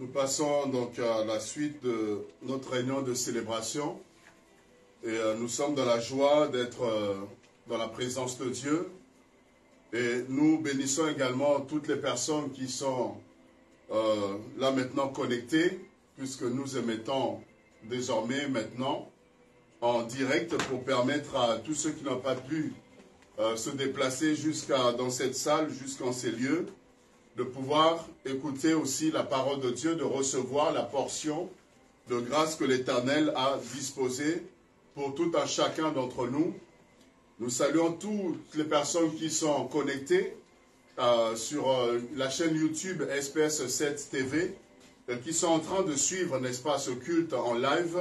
Nous passons donc à la suite de notre réunion de célébration et nous sommes dans la joie d'être dans la présence de Dieu et nous bénissons également toutes les personnes qui sont là maintenant connectées puisque nous émettons désormais maintenant en direct pour permettre à tous ceux qui n'ont pas pu se déplacer jusqu'à dans cette salle, jusqu'en ces lieux, de pouvoir écouter aussi la parole de Dieu, de recevoir la portion de grâce que l'Éternel a disposée pour tout un chacun d'entre nous. Nous saluons toutes les personnes qui sont connectées sur la chaîne YouTube SPS 7 TV, qui sont en train de suivre, n'est-ce pas, ce culte en live,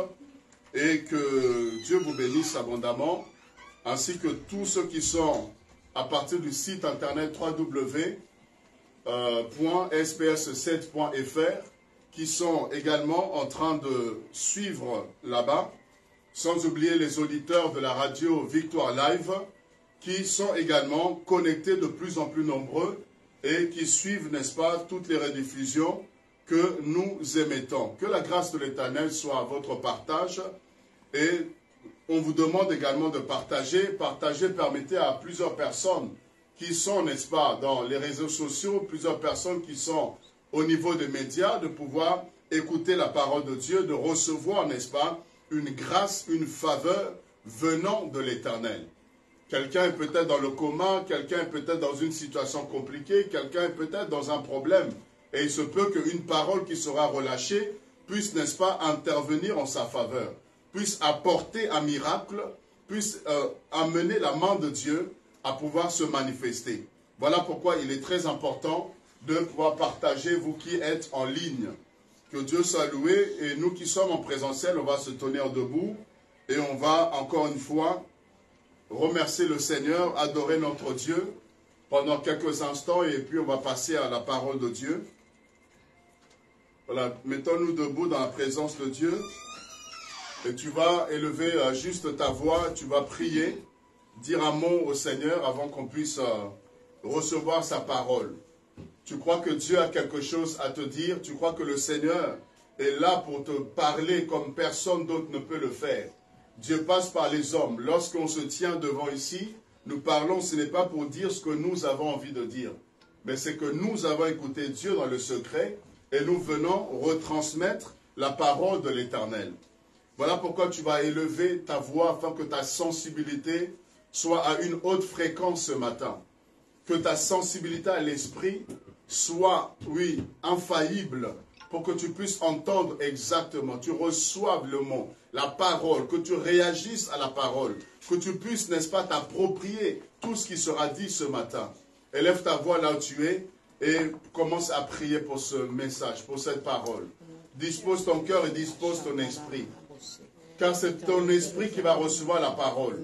et que Dieu vous bénisse abondamment, ainsi que tous ceux qui sont à partir du site internet www.sps7.fr, qui sont également en train de suivre là-bas, sans oublier les auditeurs de la radio Victoire Live, qui sont également connectés de plus en plus nombreux et qui suivent, n'est-ce pas, toutes les rediffusions que nous émettons. Que la grâce de l'Éternel soit à votre partage et on vous demande également de partager. Partager permettez à plusieurs personnes qui sont, n'est-ce pas, dans les réseaux sociaux, plusieurs personnes qui sont au niveau des médias, de pouvoir écouter la parole de Dieu, de recevoir, n'est-ce pas, une grâce, une faveur venant de l'Éternel. Quelqu'un est peut-être dans le coma, quelqu'un est peut-être dans une situation compliquée, quelqu'un est peut-être dans un problème. Et il se peut qu'une parole qui sera relâchée puisse, n'est-ce pas, intervenir en sa faveur, puisse apporter un miracle, puisse amener la main de Dieu à pouvoir se manifester. Voilà pourquoi il est très important de pouvoir partager, vous qui êtes en ligne. Que Dieu soit loué, et nous qui sommes en présentiel, on va se tenir debout, et on va encore une fois remercier le Seigneur, adorer notre Dieu pendant quelques instants, et puis on va passer à la parole de Dieu. Voilà, mettons-nous debout dans la présence de Dieu. Et tu vas élever juste ta voix, tu vas prier, dire un mot au Seigneur avant qu'on puisse recevoir sa parole. Tu crois que Dieu a quelque chose à te dire, tu crois que le Seigneur est là pour te parler comme personne d'autre ne peut le faire. Dieu passe par les hommes. Lorsqu'on se tient devant ici, nous parlons, ce n'est pas pour dire ce que nous avons envie de dire, mais c'est que nous avons écouté Dieu dans le secret et nous venons retransmettre la parole de l'Éternel. Voilà pourquoi tu vas élever ta voix afin que ta sensibilité soit à une haute fréquence ce matin. Que ta sensibilité à l'esprit soit, oui, infaillible pour que tu puisses entendre exactement, tu reçoives le mot, la parole, que tu réagisses à la parole, que tu puisses, n'est-ce pas, t'approprier tout ce qui sera dit ce matin. Élève ta voix là où tu es et commence à prier pour ce message, pour cette parole. Dispose ton cœur et dispose ton esprit. Car c'est ton esprit qui va recevoir la parole.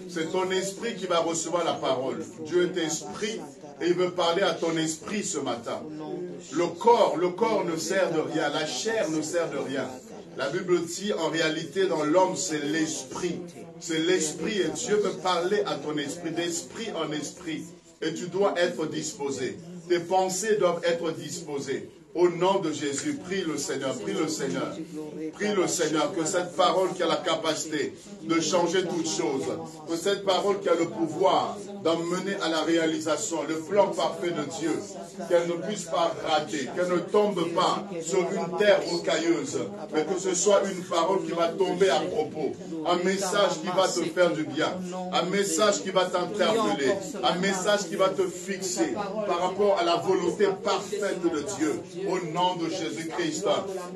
C'est ton esprit qui va recevoir la parole. Dieu est esprit et il veut parler à ton esprit ce matin. Le corps ne sert de rien. La chair ne sert de rien. La Bible dit en réalité dans l'homme c'est l'esprit. C'est l'esprit et Dieu veut parler à ton esprit, d'esprit en esprit. Et tu dois être disposé. Tes pensées doivent être disposées. Au nom de Jésus, prie le Seigneur, prie le Seigneur. Prie le Seigneur que cette parole qui a la capacité de changer toutes choses, que cette parole qui a le pouvoir d'emmener à la réalisation le plan parfait de Dieu, qu'elle ne puisse pas rater, qu'elle ne tombe pas sur une terre rocailleuse, mais que ce soit une parole qui va tomber à propos, un message qui va te faire du bien, un message qui va t'interpeller, un message qui va te fixer par rapport à la volonté parfaite de Dieu. Au nom de Jésus-Christ.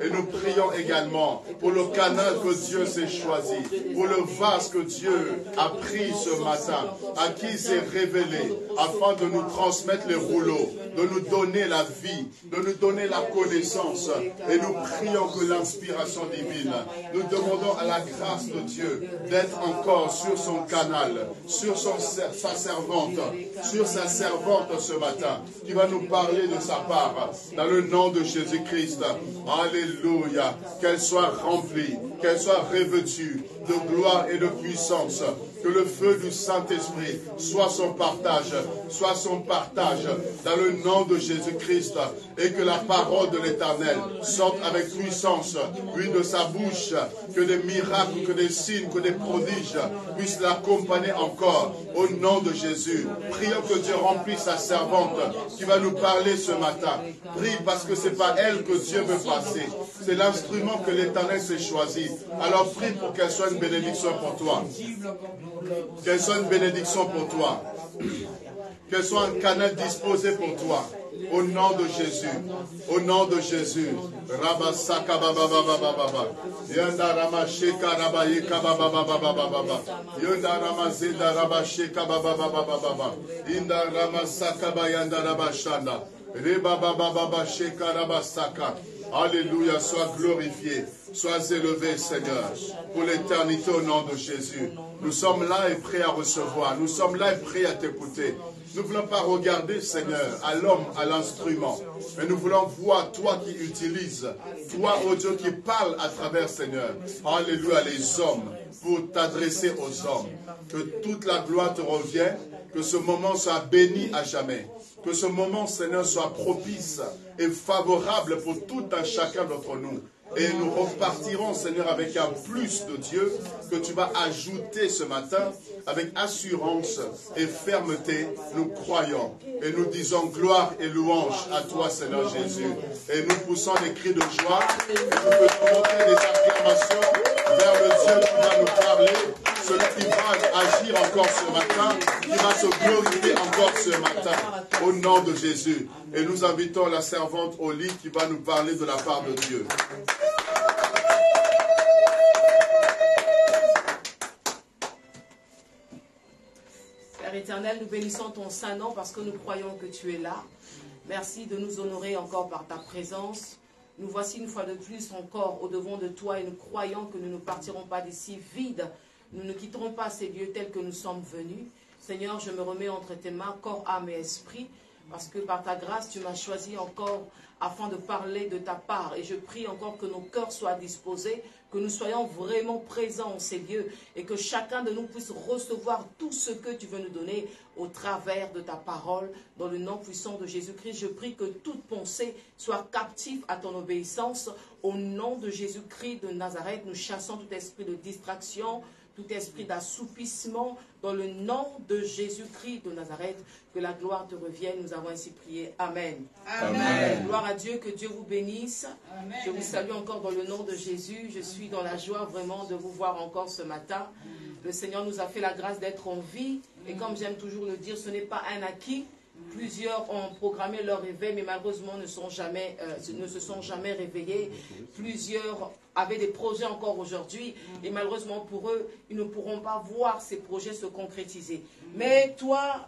Et nous prions également pour le canal que Dieu s'est choisi, pour le vase que Dieu a pris ce matin, à qui il s'est révélé, afin de nous transmettre les rouleaux, de nous donner la vie, de nous donner la connaissance. Et nous prions que l'inspiration divine, nous demandons à la grâce de Dieu d'être encore sur son canal, sur sa servante ce matin, qui va nous parler de sa part, dans le nom de Jésus-Christ. Alléluia. Qu'elle soit remplie, qu'elle soit revêtue de gloire et de puissance. Que le feu du Saint-Esprit soit son partage dans le nom de Jésus-Christ. Et que la parole de l'Éternel sorte avec puissance, oui, de sa bouche. Que des miracles, que des signes, que des prodiges puissent l'accompagner encore. Au nom de Jésus. Prions que Dieu remplisse sa servante qui va nous parler ce matin. Prie parce que ce n'est pas elle que Dieu veut passer. C'est l'instrument que l'Éternel s'est choisi. Alors prie pour qu'elle soit une bénédiction pour toi. Qu'elle soit une bénédiction pour toi. Qu'elle soit un canal disposé pour toi. Au nom de Jésus. Au nom de Jésus. Rabasaka baba baba baba. Yanda rama sheka raba yeka baba baba baba. Yanda rama zeda raba sheka baba baba baba. Inda rama saka bayanda raba shanda. Reba baba baba sheka raba saka. Alléluia, sois glorifié, sois élevé, Seigneur, pour l'éternité au nom de Jésus. Nous sommes là et prêts à recevoir. Nous sommes là et prêts à t'écouter. Nous ne voulons pas regarder, Seigneur, à l'homme, à l'instrument. Mais nous voulons voir toi qui utilises, toi, oh Dieu, qui parle à travers, Seigneur. Alléluia, les hommes, pour t'adresser aux hommes. Que toute la gloire te revienne, que ce moment soit béni à jamais. Que ce moment, Seigneur, soit propice et favorable pour tout un chacun d'entre nous. Et nous repartirons, Seigneur, avec un plus de Dieu que tu vas ajouter ce matin avec assurance et fermeté. Nous croyons et nous disons gloire et louange à toi, Seigneur Jésus. Et nous poussons des cris de joie et nous faisons monter des acclamations vers le Dieu qui va nous parler, celui qui va agir encore ce matin, qui va se glorifier encore ce matin, au nom de Jésus. Et nous invitons la servante au lit qui va nous parler de la part de Dieu. Père éternel, nous bénissons ton saint nom parce que nous croyons que tu es là. Merci de nous honorer encore par ta présence. Nous voici une fois de plus encore au-devant de toi et nous croyons que nous ne partirons pas d'ici vides. Nous ne quitterons pas ces lieux tels que nous sommes venus. Seigneur, je me remets entre tes mains, corps, âme et esprit, parce que par ta grâce, tu m'as choisi encore afin de parler de ta part. Et je prie encore que nos cœurs soient disposés, que nous soyons vraiment présents en ces lieux et que chacun de nous puisse recevoir tout ce que tu veux nous donner au travers de ta parole. Dans le nom puissant de Jésus-Christ, je prie que toute pensée soit captive à ton obéissance. Au nom de Jésus-Christ de Nazareth, nous chassons tout esprit de distraction, tout esprit d'assoupissement, dans le nom de Jésus-Christ de Nazareth, que la gloire te revienne. Nous avons ainsi prié. Amen. Amen. Amen. Gloire à Dieu, que Dieu vous bénisse. Amen. Je vous salue encore dans le nom de Jésus. Je suis dans la joie vraiment de vous voir encore ce matin. Le Seigneur nous a fait la grâce d'être en vie. Et comme j'aime toujours le dire, ce n'est pas un acquis. Plusieurs ont programmé leur réveil, mais malheureusement ne se sont jamais réveillés. Plusieurs avaient des projets encore aujourd'hui, et malheureusement pour eux, ils ne pourront pas voir ces projets se concrétiser. Mais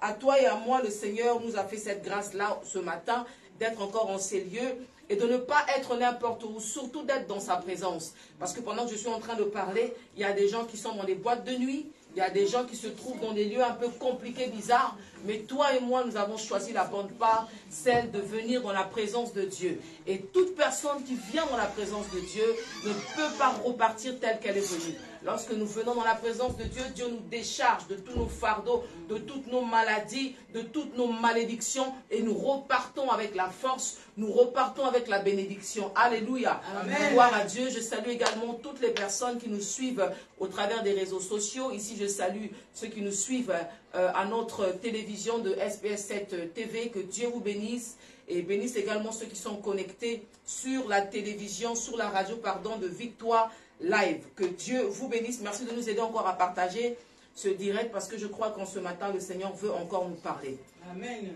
à toi et à moi, le Seigneur nous a fait cette grâce-là ce matin, d'être encore en ces lieux, et de ne pas être n'importe où, surtout d'être dans sa présence. Parce que pendant que je suis en train de parler, il y a des gens qui sont dans les boîtes de nuit, il y a des gens qui se trouvent dans des lieux un peu compliqués, bizarres. Mais toi et moi, nous avons choisi la bonne part, celle de venir dans la présence de Dieu. Et toute personne qui vient dans la présence de Dieu ne peut pas repartir telle qu'elle est venue. Lorsque nous venons dans la présence de Dieu, Dieu nous décharge de tous nos fardeaux, de toutes nos maladies, de toutes nos malédictions. Et nous repartons avec la force, nous repartons avec la bénédiction. Alléluia. Amen. Gloire à Dieu. Je salue également toutes les personnes qui nous suivent au travers des réseaux sociaux. Ici, je salue ceux qui nous suivent à notre télévision de SBS 7 TV. Que Dieu vous bénisse. Et bénisse également ceux qui sont connectés sur la télévision, sur la radio, pardon, de Victoire Live. Que Dieu vous bénisse. Merci de nous aider encore à partager ce direct parce que je crois qu'en ce matin, le Seigneur veut encore nous parler. Amen.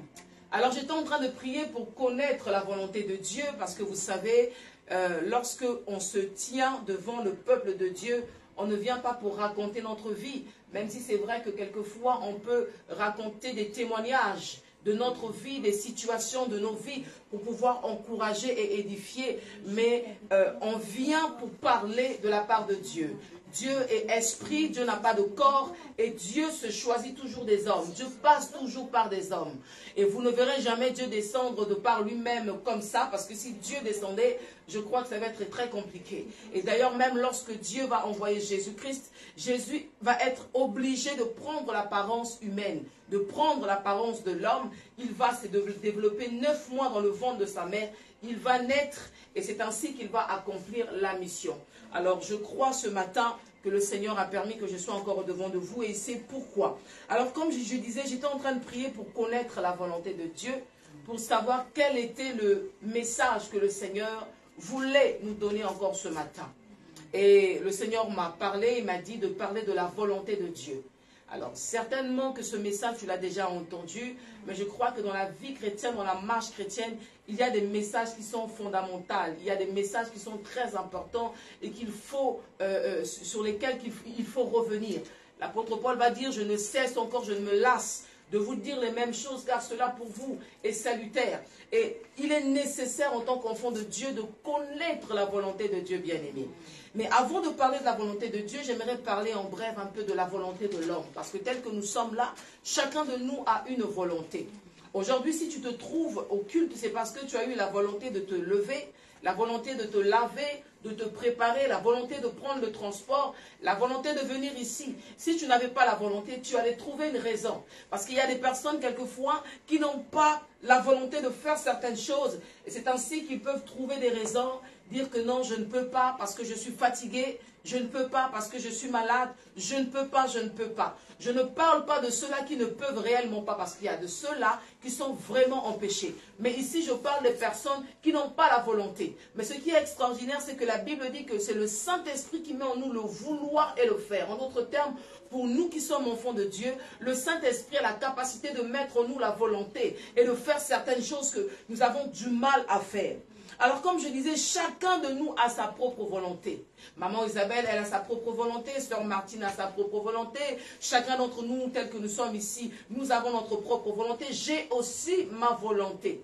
Alors, j'étais en train de prier pour connaître la volonté de Dieu parce que vous savez, lorsque on se tient devant le peuple de Dieu, on ne vient pas pour raconter notre vie, même si c'est vrai que quelquefois, on peut raconter des témoignages de notre vie, des situations de nos vies, pour pouvoir encourager et édifier, mais on vient pour parler de la part de Dieu. Dieu est esprit, Dieu n'a pas de corps et Dieu se choisit toujours des hommes. Dieu passe toujours par des hommes. Et vous ne verrez jamais Dieu descendre de par lui-même comme ça, parce que si Dieu descendait, je crois que ça va être très compliqué. Et d'ailleurs, même lorsque Dieu va envoyer Jésus-Christ, Jésus va être obligé de prendre l'apparence humaine, de prendre l'apparence de l'homme. Il va se développer 9 mois dans le ventre de sa mère. Il va naître et c'est ainsi qu'il va accomplir la mission. Alors, je crois ce matin que le Seigneur a permis que je sois encore au devant de vous et c'est pourquoi. Alors, comme je disais, j'étais en train de prier pour connaître la volonté de Dieu, pour savoir quel était le message que le Seigneur voulait nous donner encore ce matin. Et le Seigneur m'a parlé, il m'a dit de parler de la volonté de Dieu. Alors, certainement que ce message, tu l'as déjà entendu, mais je crois que dans la vie chrétienne, dans la marche chrétienne, il y a des messages qui sont fondamentaux, il y a des messages qui sont très importants et qu'il faut, sur lesquels il faut revenir. L'apôtre Paul va dire, je ne cesse encore, je ne me lasse de vous dire les mêmes choses, car cela pour vous est salutaire. Et il est nécessaire en tant qu'enfant de Dieu de connaître la volonté de Dieu bien-aimé. Mais avant de parler de la volonté de Dieu, j'aimerais parler en bref un peu de la volonté de l'homme. Parce que tel que nous sommes là, chacun de nous a une volonté. Aujourd'hui, si tu te trouves au culte, c'est parce que tu as eu la volonté de te lever, la volonté de te laver, de te préparer, la volonté de prendre le transport, la volonté de venir ici. Si tu n'avais pas la volonté, tu allais trouver une raison. Parce qu'il y a des personnes, quelquefois, qui n'ont pas la volonté de faire certaines choses. Et c'est ainsi qu'ils peuvent trouver des raisons, dire que non, je ne peux pas parce que je suis fatigué, je ne peux pas parce que je suis malade, je ne peux pas, je ne peux pas. Je ne parle pas de ceux-là qui ne peuvent réellement pas, parce qu'il y a de ceux-là qui sont vraiment empêchés. Mais ici, je parle des personnes qui n'ont pas la volonté. Mais ce qui est extraordinaire, c'est que la Bible dit que c'est le Saint-Esprit qui met en nous le vouloir et le faire. En d'autres termes, pour nous qui sommes enfants de Dieu, le Saint-Esprit a la capacité de mettre en nous la volonté et de faire certaines choses que nous avons du mal à faire. Alors comme je disais, chacun de nous a sa propre volonté. Maman Isabelle, elle a sa propre volonté, Sœur Martine a sa propre volonté. Chacun d'entre nous, tel que nous sommes ici, nous avons notre propre volonté. J'ai aussi ma volonté.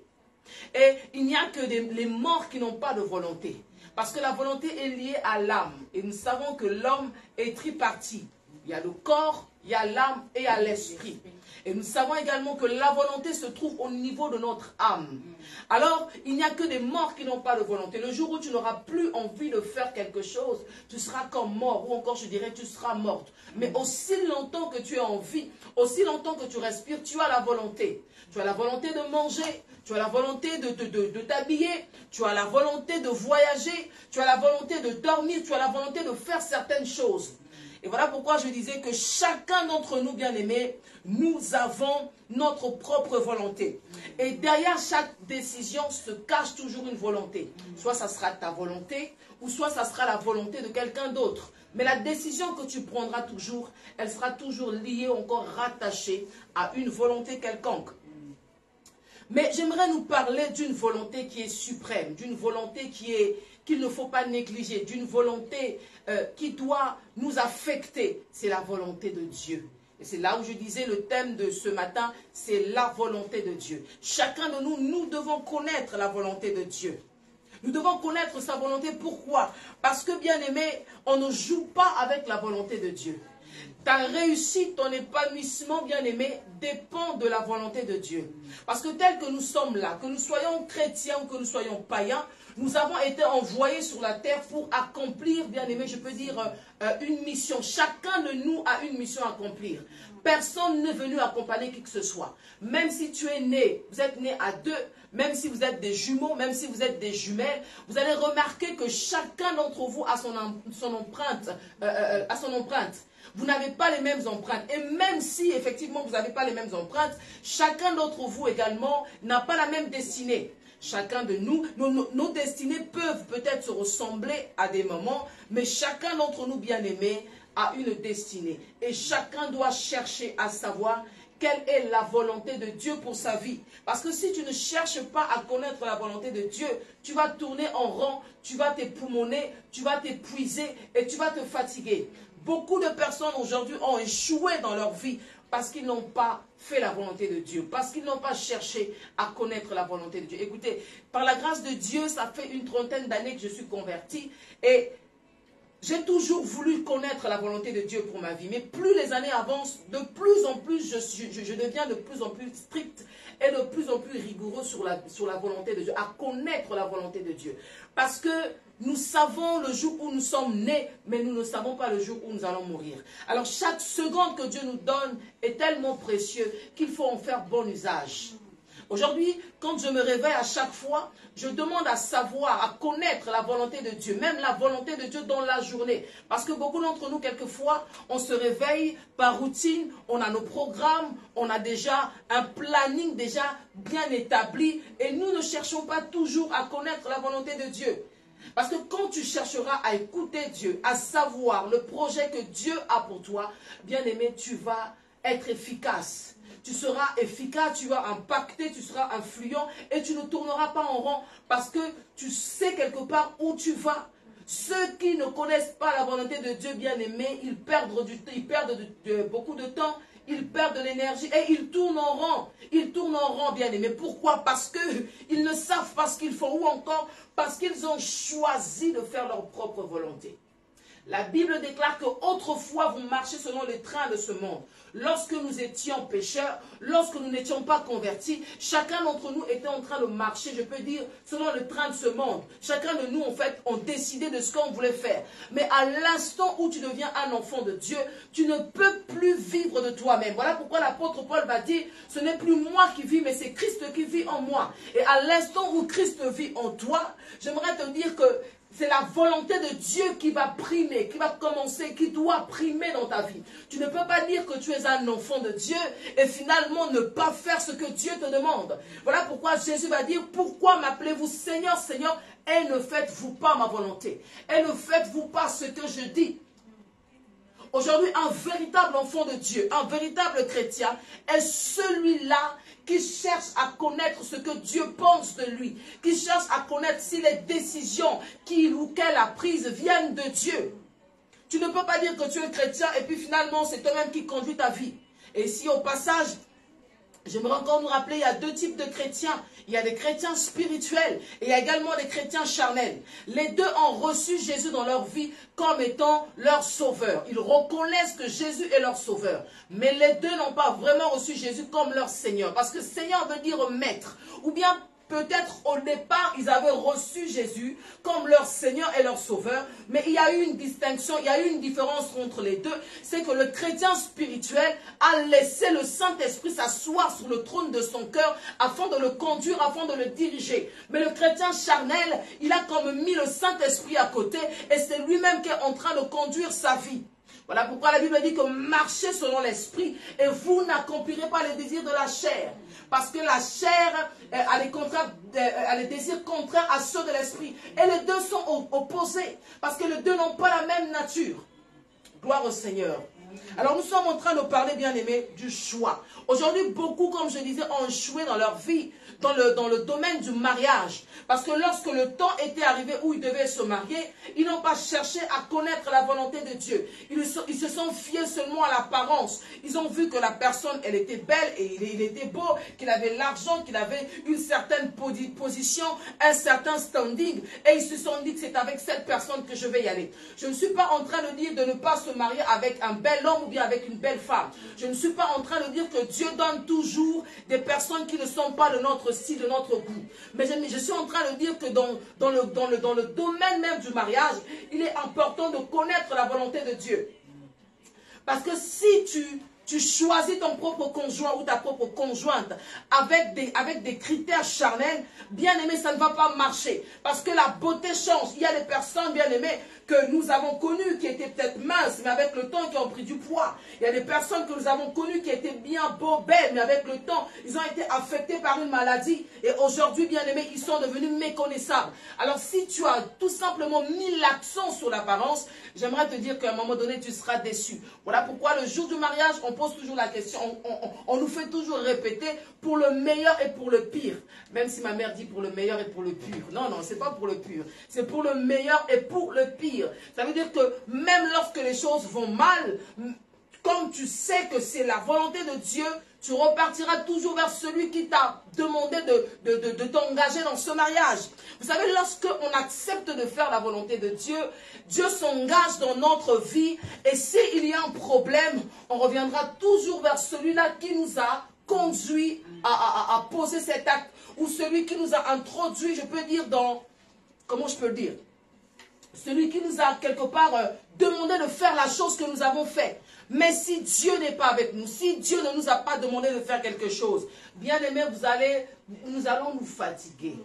Et il n'y a que les morts qui n'ont pas de volonté. Parce que la volonté est liée à l'âme. Et nous savons que l'homme est tripartite. Il y a le corps, il y a l'âme et il y a l'esprit. Et nous savons également que la volonté se trouve au niveau de notre âme. Alors, il n'y a que des morts qui n'ont pas de volonté. Le jour où tu n'auras plus envie de faire quelque chose, tu seras comme mort. Ou encore, je dirais, tu seras morte. Mais aussi longtemps que tu es en vie, aussi longtemps que tu respires, tu as la volonté. Tu as la volonté de manger, tu as la volonté de t'habiller, tu as la volonté de voyager, tu as la volonté de dormir, tu as la volonté de faire certaines choses. Et voilà pourquoi je disais que chacun d'entre nous, bien-aimés, nous avons notre propre volonté. Et derrière chaque décision se cache toujours une volonté. Soit ça sera ta volonté, ou soit ça sera la volonté de quelqu'un d'autre. Mais la décision que tu prendras toujours, elle sera toujours liée, encore rattachée à une volonté quelconque. Mais j'aimerais nous parler d'une volonté qui est suprême, d'une volonté qu'il ne faut pas négliger, d'une volonté qui doit nous affecter. C'est la volonté de Dieu. Et c'est là où je disais le thème de ce matin, c'est la volonté de Dieu. Chacun de nous, nous devons connaître la volonté de Dieu. Nous devons connaître sa volonté. Pourquoi? Parce que, bien aimé, on ne joue pas avec la volonté de Dieu. Ta réussite, ton épanouissement, bien-aimé, dépend de la volonté de Dieu. Parce que tel que nous sommes là, que nous soyons chrétiens ou que nous soyons païens, nous avons été envoyés sur la terre pour accomplir, bien-aimé, je peux dire, une mission. Chacun de nous a une mission à accomplir. Personne n'est venu accompagner qui que ce soit. Même si tu es né, vous êtes né à deux, même si vous êtes des jumeaux, même si vous êtes des jumelles, vous allez remarquer que chacun d'entre vous a son empreinte. Vous n'avez pas les mêmes empreintes. Et même si, effectivement, vous n'avez pas les mêmes empreintes, chacun d'entre vous également n'a pas la même destinée. Chacun de nous, nos destinées peuvent peut-être se ressembler à des moments, mais chacun d'entre nous, bien-aimés, a une destinée. Et chacun doit chercher à savoir quelle est la volonté de Dieu pour sa vie. Parce que si tu ne cherches pas à connaître la volonté de Dieu, tu vas tourner en rond, tu vas t'époumoner, tu vas t'épuiser et tu vas te fatiguer. Beaucoup de personnes aujourd'hui ont échoué dans leur vie Parce qu'ils n'ont pas fait la volonté de Dieu. Parce qu'ils n'ont pas cherché à connaître la volonté de Dieu. Écoutez, par la grâce de Dieu, ça fait une trentaine d'années que je suis convertie. Et j'ai toujours voulu connaître la volonté de Dieu pour ma vie. Mais plus les années avancent, de plus en plus, je deviens de plus en plus strict et de plus en plus rigoureux sur la volonté de Dieu, à connaître la volonté de Dieu. Parce que nous savons le jour où nous sommes nés, mais nous ne savons pas le jour où nous allons mourir. Alors chaque seconde que Dieu nous donne est tellement précieux qu'il faut en faire bon usage. Aujourd'hui, quand je me réveille à chaque fois, je demande à savoir, à connaître la volonté de Dieu, même la volonté de Dieu dans la journée. Parce que beaucoup d'entre nous, quelquefois, on se réveille par routine, on a nos programmes, on a déjà un planning déjà bien établi et nous ne cherchons pas toujours à connaître la volonté de Dieu. Parce que quand tu chercheras à écouter Dieu, à savoir le projet que Dieu a pour toi, bien aimé, tu vas être efficace. Tu seras efficace, tu vas impacter, tu seras influent et tu ne tourneras pas en rond parce que tu sais quelque part où tu vas. Ceux qui ne connaissent pas la volonté de Dieu, bien aimé, ils perdent beaucoup de temps, ils perdent de l'énergie et ils tournent en rond. Ils tournent en rond, bien aimé. Pourquoi? Parce qu'ils ne savent pas ce qu'ils font ou encore parce qu'ils ont choisi de faire leur propre volonté. La Bible déclare qu'autrefois vous marchez selon les trains de ce monde. Lorsque nous étions pécheurs, lorsque nous n'étions pas convertis, chacun d'entre nous était en train de marcher, je peux dire, selon le train de ce monde. Chacun de nous, en fait, ont décidé de ce qu'on voulait faire. Mais à l'instant où tu deviens un enfant de Dieu, tu ne peux plus vivre de toi-même. Voilà pourquoi l'apôtre Paul va dire, ce n'est plus moi qui vis, mais c'est Christ qui vit en moi. Et à l'instant où Christ vit en toi, j'aimerais te dire que c'est la volonté de Dieu qui va primer, qui va commencer, qui doit primer dans ta vie. Tu ne peux pas dire que tu es un enfant de Dieu et finalement ne pas faire ce que Dieu te demande. Voilà pourquoi Jésus va dire, pourquoi m'appelez-vous Seigneur, Seigneur, et ne faites-vous pas ma volonté, et ne faites-vous pas ce que je dis. Aujourd'hui, un véritable enfant de Dieu, un véritable chrétien est celui-là qui cherche à connaître ce que Dieu pense de lui, qui cherche à connaître si les décisions qu'il ou qu'elle a prises viennent de Dieu. Tu ne peux pas dire que tu es chrétien et puis finalement c'est toi-même qui conduis ta vie. Et ici au passage, j'aimerais encore nous rappeler, il y a deux types de chrétiens. Il y a des chrétiens spirituels et il y a également des chrétiens charnels. Les deux ont reçu Jésus dans leur vie comme étant leur sauveur. Ils reconnaissent que Jésus est leur sauveur. Mais les deux n'ont pas vraiment reçu Jésus comme leur Seigneur. Parce que Seigneur veut dire maître. Ou bien peut-être au départ, ils avaient reçu Jésus comme leur Seigneur et leur Sauveur, mais il y a eu une distinction, il y a eu une différence entre les deux. C'est que le chrétien spirituel a laissé le Saint-Esprit s'asseoir sur le trône de son cœur afin de le conduire, afin de le diriger. Mais le chrétien charnel, il a comme mis le Saint-Esprit à côté et c'est lui-même qui est en train de conduire sa vie. Voilà pourquoi la Bible dit que marchez selon l'esprit et vous n'accomplirez pas les désirs de la chair. Parce que la chair a des désirs contraires à ceux de l'esprit. Et les deux sont opposés. Parce que les deux n'ont pas la même nature. Gloire au Seigneur. Alors nous sommes en train de parler, bien aimé, du choix. Aujourd'hui, beaucoup, comme je disais, ont échoué dans leur vie, dans le domaine du mariage. Parce que lorsque le temps était arrivé où ils devaient se marier, ils n'ont pas cherché à connaître la volonté de Dieu. Ils se sont fiés seulement à l'apparence. Ils ont vu que la personne, elle était belle et il était beau, qu'il avait l'argent, qu'il avait une certaine position, un certain standing. Et ils se sont dit que c'est avec cette personne que je vais y aller. Je ne suis pas en train de dire de ne pas se marier avec un bel homme ou bien avec une belle femme. Je ne suis pas en train de dire que Dieu donne toujours des personnes qui ne sont pas de notre style, de notre goût. Mais je suis en train de dire que dans le domaine même du mariage, il est important de connaître la volonté de Dieu. Parce que si tu choisis ton propre conjoint ou ta propre conjointe avec des critères charnels, bien aimé, ça ne va pas marcher. Parce que la beauté change. Il y a des personnes, bien aimées, que nous avons connues qui étaient peut-être minces, mais avec le temps qui ont pris du poids. Il y a des personnes que nous avons connues qui étaient bien beaux, belles, mais avec le temps, ils ont été affectés par une maladie. Et aujourd'hui, bien aimés, ils sont devenus méconnaissables. Alors si tu as tout simplement mis l'accent sur l'apparence, j'aimerais te dire qu'à un moment donné, tu seras déçu. Voilà pourquoi le jour du mariage, on pose toujours la question, on nous fait toujours répéter pour le meilleur et pour le pire. Même si ma mère dit pour le meilleur et pour le pur. Non, non, c'est pas pour le pur. C'est pour le meilleur et pour le pire. Ça veut dire que même lorsque les choses vont mal, comme tu sais que c'est la volonté de Dieu, tu repartiras toujours vers celui qui t'a demandé de t'engager dans ce mariage. Vous savez, lorsque on accepte de faire la volonté de Dieu, Dieu s'engage dans notre vie. Et s'il y a un problème, on reviendra toujours vers celui-là qui nous a conduit à poser cet acte. Ou celui qui nous a introduit, je peux dire, dans... Comment je peux le dire? Celui qui nous a quelque part demandé de faire la chose que nous avons faite. Mais si Dieu n'est pas avec nous, si Dieu ne nous a pas demandé de faire quelque chose, bien aimé, nous allons nous fatiguer.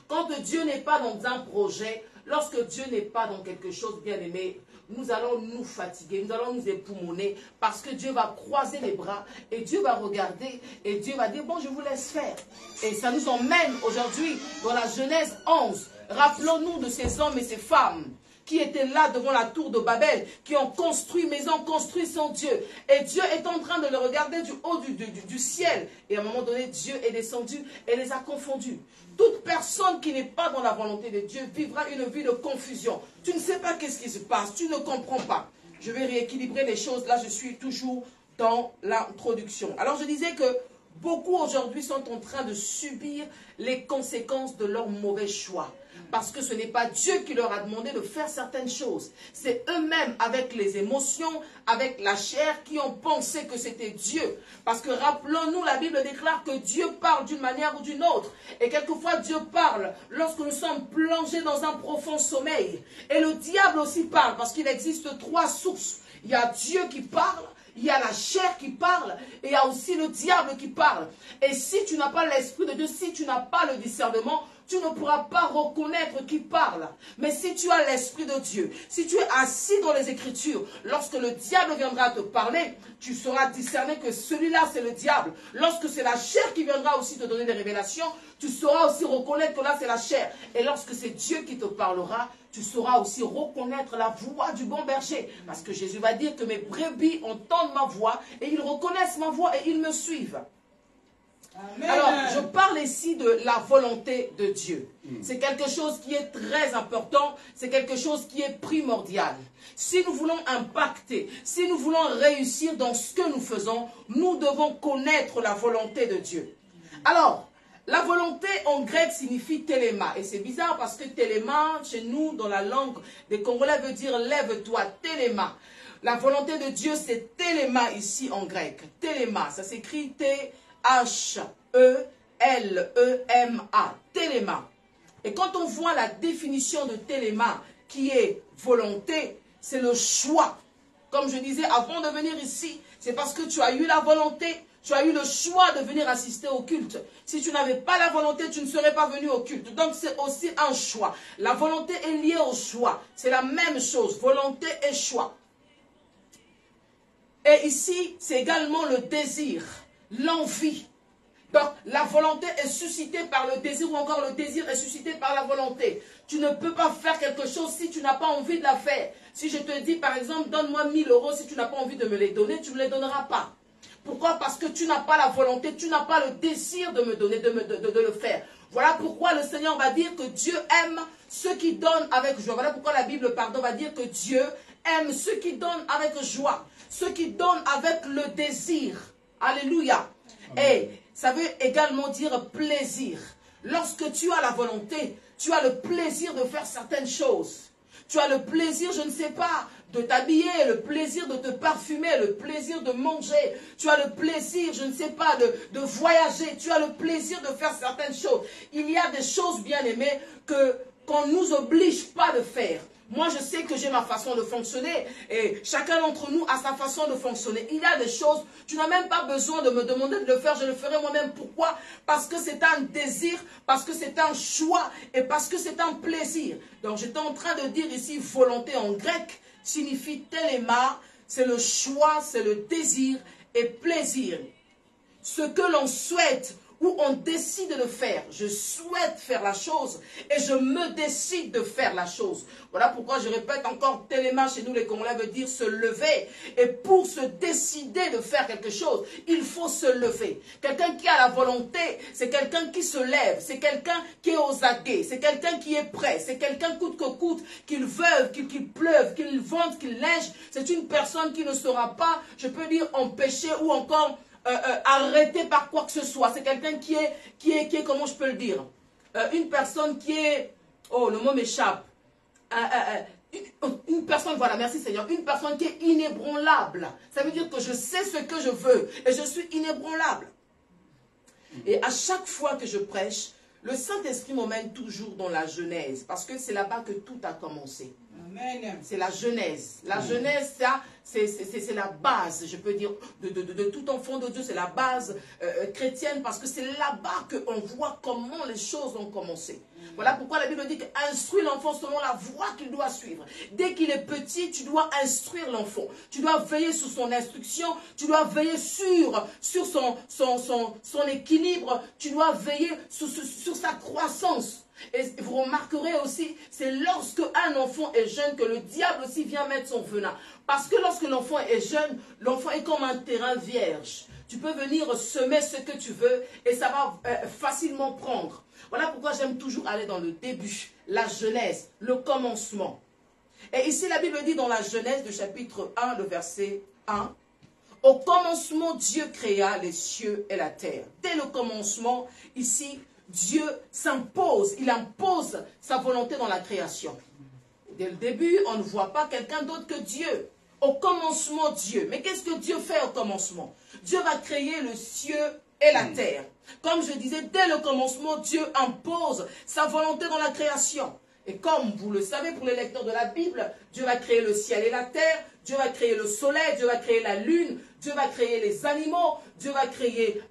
Quand Dieu n'est pas dans un projet, lorsque Dieu n'est pas dans quelque chose, bien aimé, nous allons nous fatiguer, nous allons nous époumoner, parce que Dieu va croiser les bras et Dieu va regarder et Dieu va dire, bon, je vous laisse faire. Et ça nous emmène aujourd'hui dans la Genèse 11. Rappelons-nous de ces hommes et ces femmes qui étaient là devant la tour de Babel, qui ont construit maison, construit sans Dieu. Et Dieu est en train de le regarder du haut du ciel. Et à un moment donné, Dieu est descendu et les a confondus. Toute personne qui n'est pas dans la volonté de Dieu vivra une vie de confusion. Tu ne sais pas qu'est-ce qui se passe, tu ne comprends pas. Je vais rééquilibrer les choses. Là, je suis toujours dans l'introduction. Alors, je disais que beaucoup aujourd'hui sont en train de subir les conséquences de leurs mauvais choix. Parce que ce n'est pas Dieu qui leur a demandé de faire certaines choses. C'est eux-mêmes, avec les émotions, avec la chair, qui ont pensé que c'était Dieu. Parce que rappelons-nous, la Bible déclare que Dieu parle d'une manière ou d'une autre. Et quelquefois, Dieu parle lorsque nous sommes plongés dans un profond sommeil. Et le diable aussi parle, parce qu'il existe trois sources. Il y a Dieu qui parle, il y a la chair qui parle, et il y a aussi le diable qui parle. Et si tu n'as pas l'Esprit de Dieu, si tu n'as pas le discernement, tu ne pourras pas reconnaître qui parle. Mais si tu as l'Esprit de Dieu, si tu es assis dans les Écritures, lorsque le diable viendra te parler, tu sauras discerner que celui-là c'est le diable. Lorsque c'est la chair qui viendra aussi te donner des révélations, tu sauras aussi reconnaître que là c'est la chair. Et lorsque c'est Dieu qui te parlera, tu sauras aussi reconnaître la voix du bon berger. Parce que Jésus va dire que mes brebis entendent ma voix et ils reconnaissent ma voix et ils me suivent. Amen. Alors, je parle ici de la volonté de Dieu. C'est quelque chose qui est très important, c'est quelque chose qui est primordial. Si nous voulons impacter, si nous voulons réussir dans ce que nous faisons, nous devons connaître la volonté de Dieu. Alors, la volonté en grec signifie téléma. Et c'est bizarre parce que téléma, chez nous, dans la langue des Congolais, veut dire lève-toi, téléma. La volonté de Dieu, c'est téléma ici en grec. Téléma, ça s'écrit T-H-E-L-E-M-A. Téléma. Et quand on voit la définition de téléma, qui est volonté, c'est le choix. Comme je disais, avant de venir ici, c'est parce que tu as eu la volonté, tu as eu le choix de venir assister au culte. Si tu n'avais pas la volonté, tu ne serais pas venu au culte. Donc c'est aussi un choix. La volonté est liée au choix. C'est la même chose, volonté et choix. Et ici, c'est également le désir, l'envie. Donc la volonté est suscitée par le désir ou encore le désir est suscité par la volonté. Tu ne peux pas faire quelque chose si tu n'as pas envie de la faire. Si je te dis par exemple, donne-moi 1000 €, si tu n'as pas envie de me les donner, tu ne me les donneras pas. Pourquoi? Parce que tu n'as pas la volonté, tu n'as pas le désir de me donner, de le faire. Voilà pourquoi le Seigneur va dire que Dieu aime ceux qui donnent avec joie. Voilà pourquoi la Bible, va dire que Dieu aime ceux qui donnent avec joie. Ceux qui donnent avec le désir. Alléluia. Et ça veut également dire plaisir. Lorsque tu as la volonté, tu as le plaisir de faire certaines choses. Tu as le plaisir, je ne sais pas, de t'habiller, le plaisir de te parfumer, le plaisir de manger. Tu as le plaisir, je ne sais pas, de voyager. Tu as le plaisir de faire certaines choses. Il y a des choses, bien aimées, qu'on ne nous oblige pas de faire. Moi, je sais que j'ai ma façon de fonctionner et chacun d'entre nous a sa façon de fonctionner. Il y a des choses, tu n'as même pas besoin de me demander de le faire, je le ferai moi-même. Pourquoi? Parce que c'est un désir, parce que c'est un choix et parce que c'est un plaisir. Donc, j'étais en train de dire ici, volonté en grec signifie téléma, c'est le choix, c'est le désir et plaisir. Ce que l'on souhaite où on décide de le faire. Je souhaite faire la chose et je me décide de faire la chose. Voilà pourquoi je répète encore, téléma chez nous les Congolais veut dire se lever. Et pour se décider de faire quelque chose, il faut se lever. Quelqu'un qui a la volonté, c'est quelqu'un qui se lève, c'est quelqu'un qui est aux aguets, c'est quelqu'un qui est prêt, c'est quelqu'un coûte que coûte, qu'il veuille, qu'il pleuve, qu'il vente, qu'il neige. C'est une personne qui ne sera pas, je peux dire, empêchée ou encore arrêté par quoi que ce soit. C'est quelqu'un qui est, comment je peux le dire, une personne qui est, oh le mot m'échappe, une personne, voilà, merci Seigneur, une personne qui est inébranlable. Ça veut dire que je sais ce que je veux et je suis inébranlable. Et à chaque fois que je prêche, le Saint-Esprit m'emmène toujours dans la Genèse, parce que c'est là-bas que tout a commencé. C'est la Genèse. La Genèse, ça, c'est la base, je peux dire, de tout enfant de Dieu. C'est la base chrétienne, parce que c'est là-bas qu'on voit comment les choses ont commencé. Voilà pourquoi la Bible dit qu'instruis l'enfant selon la voie qu'il doit suivre. Dès qu'il est petit, tu dois instruire l'enfant. Tu dois veiller sur son instruction. Tu dois veiller sur son équilibre. Tu dois veiller sur sa croissance. Et vous remarquerez aussi, c'est lorsque un enfant est jeune que le diable aussi vient mettre son venin. Parce que lorsque l'enfant est jeune, l'enfant est comme un terrain vierge. Tu peux venir semer ce que tu veux et ça va facilement prendre. Voilà pourquoi j'aime toujours aller dans le début, la Genèse, le commencement. Et ici, la Bible dit dans la Genèse, du chapitre 1, le verset 1, « Au commencement, Dieu créa les cieux et la terre. » Dès le commencement, ici, Dieu s'impose, il impose sa volonté dans la création. Dès le début, on ne voit pas quelqu'un d'autre que Dieu. Au commencement, Dieu. Mais qu'est-ce que Dieu fait au commencement? Dieu va créer le ciel et la terre. Comme je disais, dès le commencement, Dieu impose sa volonté dans la création. Et comme vous le savez, pour les lecteurs de la Bible, Dieu va créer le ciel et la terre, Dieu va créer le soleil, Dieu va créer la lune, Dieu va créer les animaux, Dieu va créer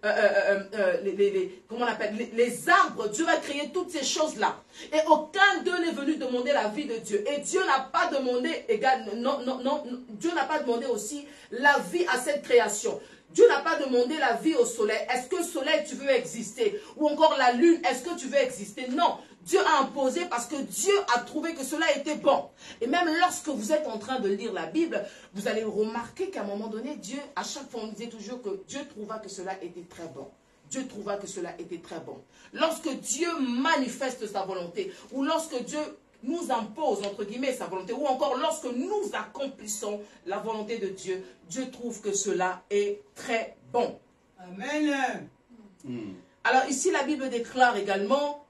comment on appelle, les arbres, Dieu va créer toutes ces choses-là. Et aucun d'eux n'est venu demander la vie de Dieu. Et Dieu n'a pas demandé, Dieu n'a pas demandé aussi la vie à cette création. Dieu n'a pas demandé la vie au soleil. Est-ce que le soleil, tu veux exister? Ou encore la lune, est-ce que tu veux exister? Non. Dieu a imposé parce que Dieu a trouvé que cela était bon. Et même lorsque vous êtes en train de lire la Bible, vous allez remarquer qu'à un moment donné, Dieu, à chaque fois, on disait toujours que Dieu trouva que cela était très bon. Dieu trouva que cela était très bon. Lorsque Dieu manifeste sa volonté, ou lorsque Dieu nous impose, entre guillemets, sa volonté, ou encore lorsque nous accomplissons la volonté de Dieu, Dieu trouve que cela est très bon. Amen. Alors ici, la Bible déclare également,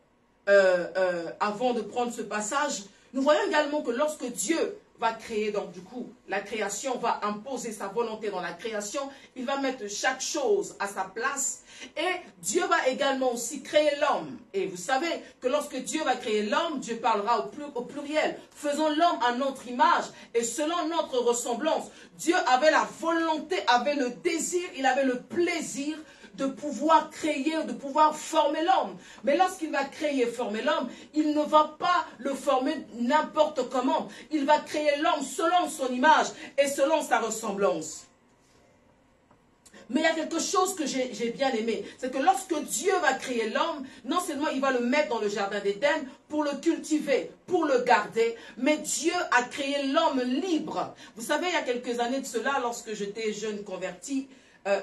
avant de prendre ce passage, nous voyons également que lorsque Dieu va créer, donc du coup, la création va imposer sa volonté dans la création, il va mettre chaque chose à sa place, et Dieu va également aussi créer l'homme. Et vous savez que lorsque Dieu va créer l'homme, Dieu parlera au pluriel. Faisons l'homme à notre image et selon notre ressemblance. Dieu avait la volonté, avait le désir, il avait le plaisir de pouvoir créer, de pouvoir former l'homme. Mais lorsqu'il va créer et former l'homme, il ne va pas le former n'importe comment. Il va créer l'homme selon son image et selon sa ressemblance. Mais il y a quelque chose que j'ai bien aimé, c'est que lorsque Dieu va créer l'homme, non seulement il va le mettre dans le jardin d'Éden pour le cultiver, pour le garder, mais Dieu a créé l'homme libre. Vous savez, il y a quelques années de cela, lorsque j'étais jeune converti,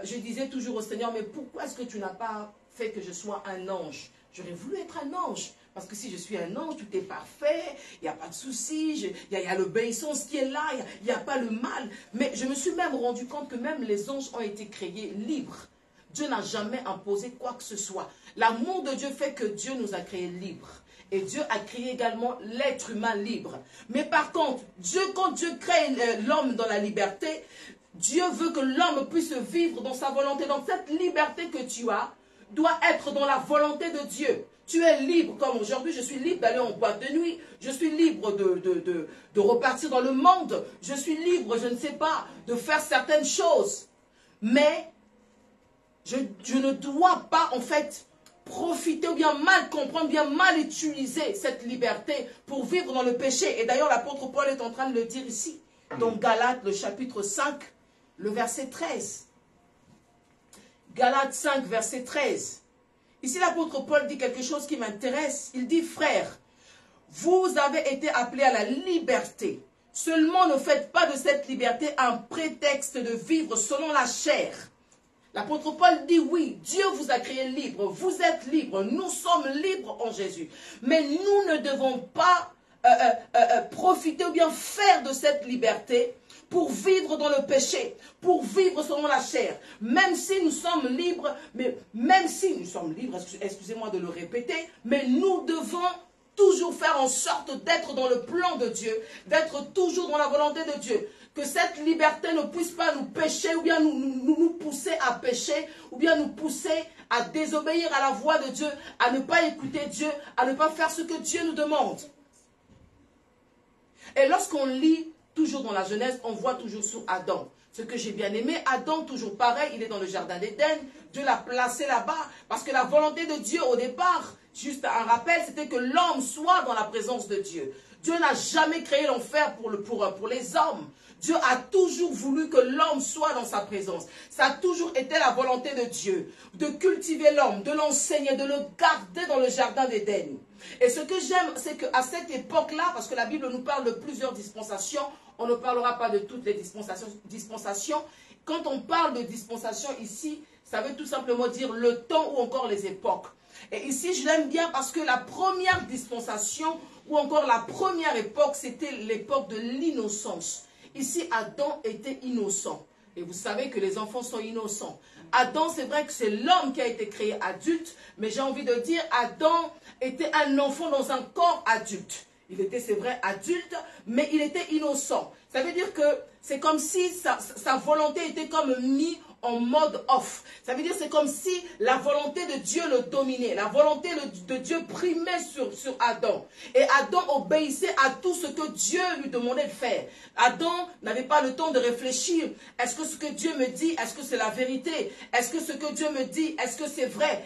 je disais toujours au Seigneur, mais pourquoi est-ce que tu n'as pas fait que je sois un ange? J'aurais voulu être un ange. Parce que si je suis un ange, tout est parfait, il n'y a pas de souci, il y a l'obéissance qui est là, il n'y a pas le mal. Mais je me suis même rendu compte que même les anges ont été créés libres. Dieu n'a jamais imposé quoi que ce soit. L'amour de Dieu fait que Dieu nous a créés libres. Et Dieu a créé également l'être humain libre. Mais par contre, quand Dieu crée l'homme dans la liberté, Dieu veut que l'homme puisse vivre dans sa volonté. Donc cette liberté que tu as doit être dans la volonté de Dieu. Tu es libre, comme aujourd'hui, je suis libre d'aller en boîte de nuit. Je suis libre de repartir dans le monde. Je suis libre, je ne sais pas, de faire certaines choses. Mais je ne dois pas, en fait, profiter ou bien mal comprendre, bien mal utiliser cette liberté pour vivre dans le péché. Et d'ailleurs, l'apôtre Paul est en train de le dire ici. Dans Galates, le chapitre 5, le verset 13. Galates 5, verset 13. Ici, l'apôtre Paul dit quelque chose qui m'intéresse. Il dit, frères, vous avez été appelés à la liberté. Seulement ne faites pas de cette liberté un prétexte de vivre selon la chair. L'apôtre Paul dit oui, Dieu vous a créé libre, vous êtes libre, nous sommes libres en Jésus. Mais nous ne devons pas profiter ou bien faire de cette liberté pour vivre dans le péché, pour vivre selon la chair. Même si nous sommes libres, excusez-moi de le répéter, mais nous devons toujours faire en sorte d'être dans le plan de Dieu, d'être toujours dans la volonté de Dieu. Que cette liberté ne puisse pas nous pécher ou bien nous pousser à pécher ou bien nous pousser à désobéir à la voix de Dieu, à ne pas écouter Dieu, à ne pas faire ce que Dieu nous demande. Et lorsqu'on lit toujours dans la Genèse, on voit toujours sur Adam. Ce que j'ai bien aimé, Adam, toujours pareil, il est dans le jardin d'Éden. Dieu l'a placé là-bas parce que la volonté de Dieu au départ, juste un rappel, c'était que l'homme soit dans la présence de Dieu. Dieu n'a jamais créé l'enfer pour les hommes. Dieu a toujours voulu que l'homme soit dans sa présence. Ça a toujours été la volonté de Dieu, de cultiver l'homme, de l'enseigner, de le garder dans le jardin d'Éden. Et ce que j'aime, c'est qu'à cette époque-là, parce que la Bible nous parle de plusieurs dispensations, on ne parlera pas de toutes les dispensations. Quand on parle de dispensation ici, ça veut tout simplement dire le temps ou encore les époques. Et ici, je l'aime bien parce que la première dispensation ou encore la première époque, c'était l'époque de l'innocence. Ici, Adam était innocent. Et vous savez que les enfants sont innocents. Adam, c'est vrai que c'est l'homme qui a été créé adulte, mais j'ai envie de dire, Adam était un enfant dans un corps adulte. Il était, c'est vrai, adulte, mais il était innocent. Ça veut dire que c'est comme si sa volonté était comme mise en mode off. Ça veut dire c'est comme si la volonté de Dieu le dominait. La volonté de Dieu primait sur Adam. Et Adam obéissait à tout ce que Dieu lui demandait de faire. Adam n'avait pas le temps de réfléchir. Est-ce que ce que Dieu me dit, est-ce que c'est la vérité? Est-ce que ce que Dieu me dit, est-ce que c'est vrai?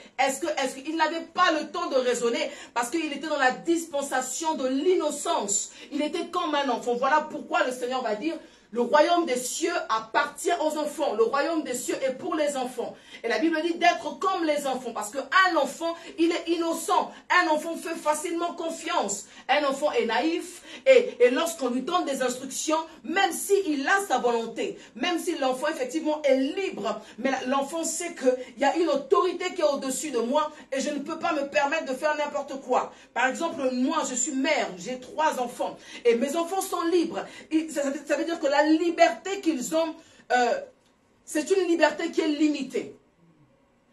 Il n'avait pas le temps de raisonner parce qu'il était dans la dispensation de l'innocence. Il était comme un enfant. Voilà pourquoi le Seigneur va dire: le royaume des cieux appartient aux enfants. Le royaume des cieux est pour les enfants. Et la Bible dit d'être comme les enfants. Parce qu'un enfant, il est innocent. Un enfant fait facilement confiance. Un enfant est naïf. Et lorsqu'on lui donne des instructions, même s'il a sa volonté, même si l'enfant effectivement est libre, mais l'enfant sait qu'il y a une autorité qui est au-dessus de moi et je ne peux pas me permettre de faire n'importe quoi. Par exemple, moi, je suis mère, j'ai 3 enfants. Et mes enfants sont libres. Ça veut dire que la liberté qu'ils ont, c'est une liberté qui est limitée.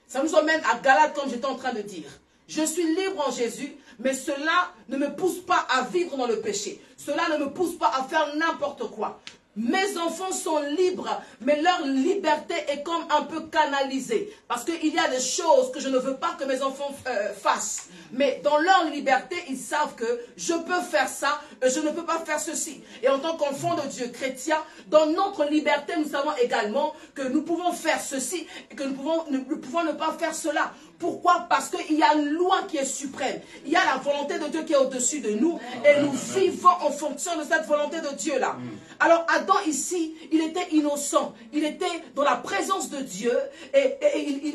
Ça nous emmène à Galates, comme j'étais en train de dire. Je suis libre en Jésus, mais cela ne me pousse pas à vivre dans le péché. Cela ne me pousse pas à faire n'importe quoi. Mes enfants sont libres, mais leur liberté est comme un peu canalisée. Parce qu'il y a des choses que je ne veux pas que mes enfants fassent. Mais dans leur liberté, ils savent que je peux faire ça, je ne peux pas faire ceci. Et en tant qu'enfant de Dieu chrétien, dans notre liberté, nous savons également que nous pouvons faire ceci et que nous pouvons ne pas faire cela. Pourquoi? Parce qu'il y a une loi qui est suprême. Il y a la volonté de Dieu qui est au-desdessus de nous. Et nous vivons en fonction de cette volonté de Dieu-là. Alors Adam ici, il était innocent. Il était dans la présence de Dieu. Et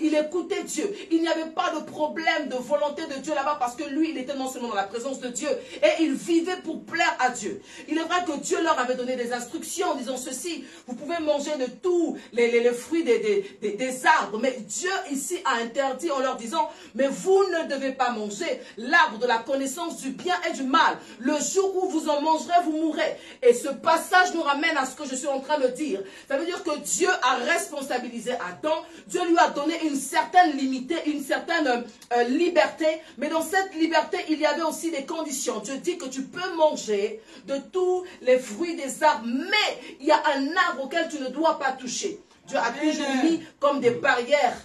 il écoutait Dieu. Il n'y avait pas de problème de volonté de Dieu là-bas. Parce que lui, il était non seulement dans la présence de Dieu. Et il vivait pour plaire à Dieu. Il est vrai que Dieu leur avait donné des instructions en disant ceci. Vous pouvez manger de tous les fruits des arbres. Mais Dieu ici a interdit en leur disant, mais vous ne devez pas manger l'arbre de la connaissance du bien et du mal. Le jour où vous en mangerez, vous mourrez. Et ce passage nous ramène à ce que je suis en train de dire. Ça veut dire que Dieu a responsabilisé Adam. Dieu lui a donné une certaine limite, une certaine liberté. Mais dans cette liberté, il y avait aussi des conditions. Dieu dit que tu peux manger de tous les fruits des arbres, mais il y a un arbre auquel tu ne dois pas toucher. Dieu a toujours mis comme des barrières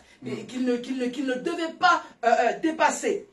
qu'il ne devait pas dépasser.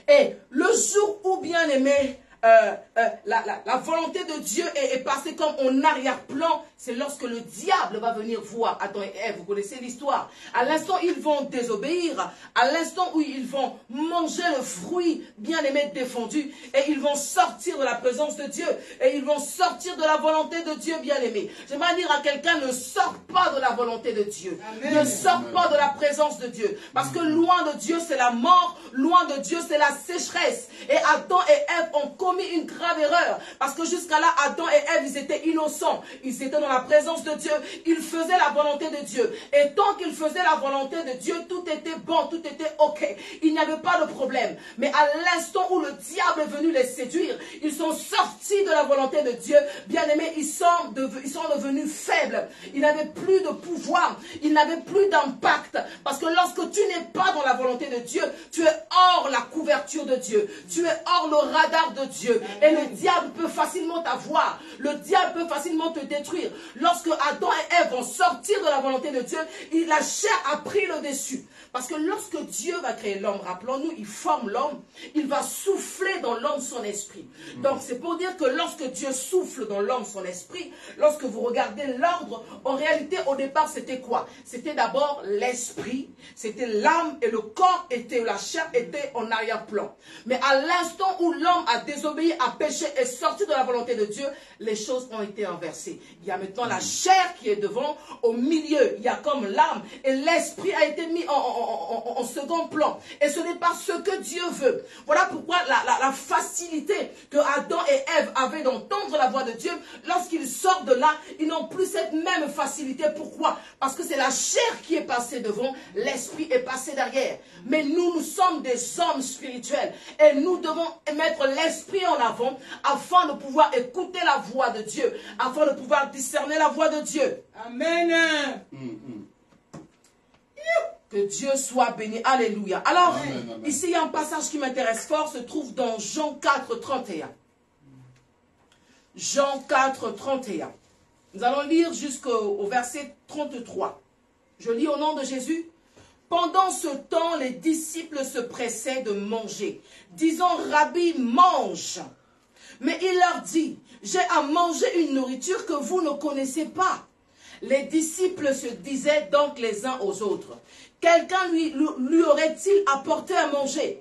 Et le jour où, bien aimé, la volonté de Dieu est passée comme en arrière-plan, c'est lorsque le diable va venir voir Adam et Ève. Vous connaissez l'histoire. À l'instant où ils vont désobéir, à l'instant où ils vont manger le fruit bien-aimé défendu, et ils vont sortir de la présence de Dieu, et ils vont sortir de la volonté de Dieu bien-aimé. J'aimerais dire à quelqu'un, ne sors pas de la volonté de Dieu. Amen. Ne sors pas de la présence de Dieu. Parce que loin de Dieu, c'est la mort, loin de Dieu, c'est la sécheresse. Et Adam et Ève ont commis une grave erreur. Parce que jusqu'à là, Adam et Ève, ils étaient innocents. Ils étaient dans la présence de Dieu. Ils faisaient la volonté de Dieu. Et tant qu'ils faisaient la volonté de Dieu, tout était bon, tout était ok. Il n'y avait pas de problème. Mais à l'instant où le diable est venu les séduire, ils sont sortis de la volonté de Dieu. Bien aimés, ils sont devenus faibles. Ils n'avaient plus de pouvoir. Ils n'avaient plus d'impact. Parce que lorsque tu n'es pas dans la volonté de Dieu, tu es hors la couverture de Dieu. Tu es hors le radar de Dieu. Et le diable peut facilement t'avoir. Le diable peut facilement te détruire. Lorsque Adam et Ève vont sortir de la volonté de Dieu, la chair a pris le dessus. Parce que lorsque Dieu va créer l'homme, rappelons-nous, il forme l'homme, il va souffler dans l'homme son esprit. Donc c'est pour dire que lorsque Dieu souffle dans l'homme son esprit, lorsque vous regardez l'ordre, en réalité au départ c'était quoi? C'était d'abord l'esprit, c'était l'âme et le corps était, la chair était en arrière-plan. Mais à l'instant où l'homme a désobéi, a péché et sorti de la volonté de Dieu, les choses ont été inversées. Il y a maintenant la chair qui est devant, au milieu il y a comme l'âme et l'esprit a été mis en second plan. Et ce n'est pas ce que Dieu veut. Voilà pourquoi la facilité que Adam et Ève avaient d'entendre la voix de Dieu, lorsqu'ils sortent de là, ils n'ont plus cette même facilité. Pourquoi? Parce que c'est la chair qui est passée devant, l'esprit est passé derrière. Mais nous sommes des hommes spirituels et nous devons mettre l'esprit en avant afin de pouvoir écouter la voix de Dieu, afin de pouvoir discerner la voix de Dieu. Amen. Que Dieu soit béni. Alléluia. Alors, amen. Ici, il y a un passage qui m'intéresse fort, se trouve dans Jean 4, 31. Jean 4, 31. Nous allons lire jusqu'au verset 33. Je lis au nom de Jésus. Pendant ce temps, les disciples se pressaient de manger, disant, Rabbi, mange. Mais il leur dit, j'ai à manger une nourriture que vous ne connaissez pas. Les disciples se disaient donc les uns aux autres, quelqu'un lui aurait-il apporté à manger?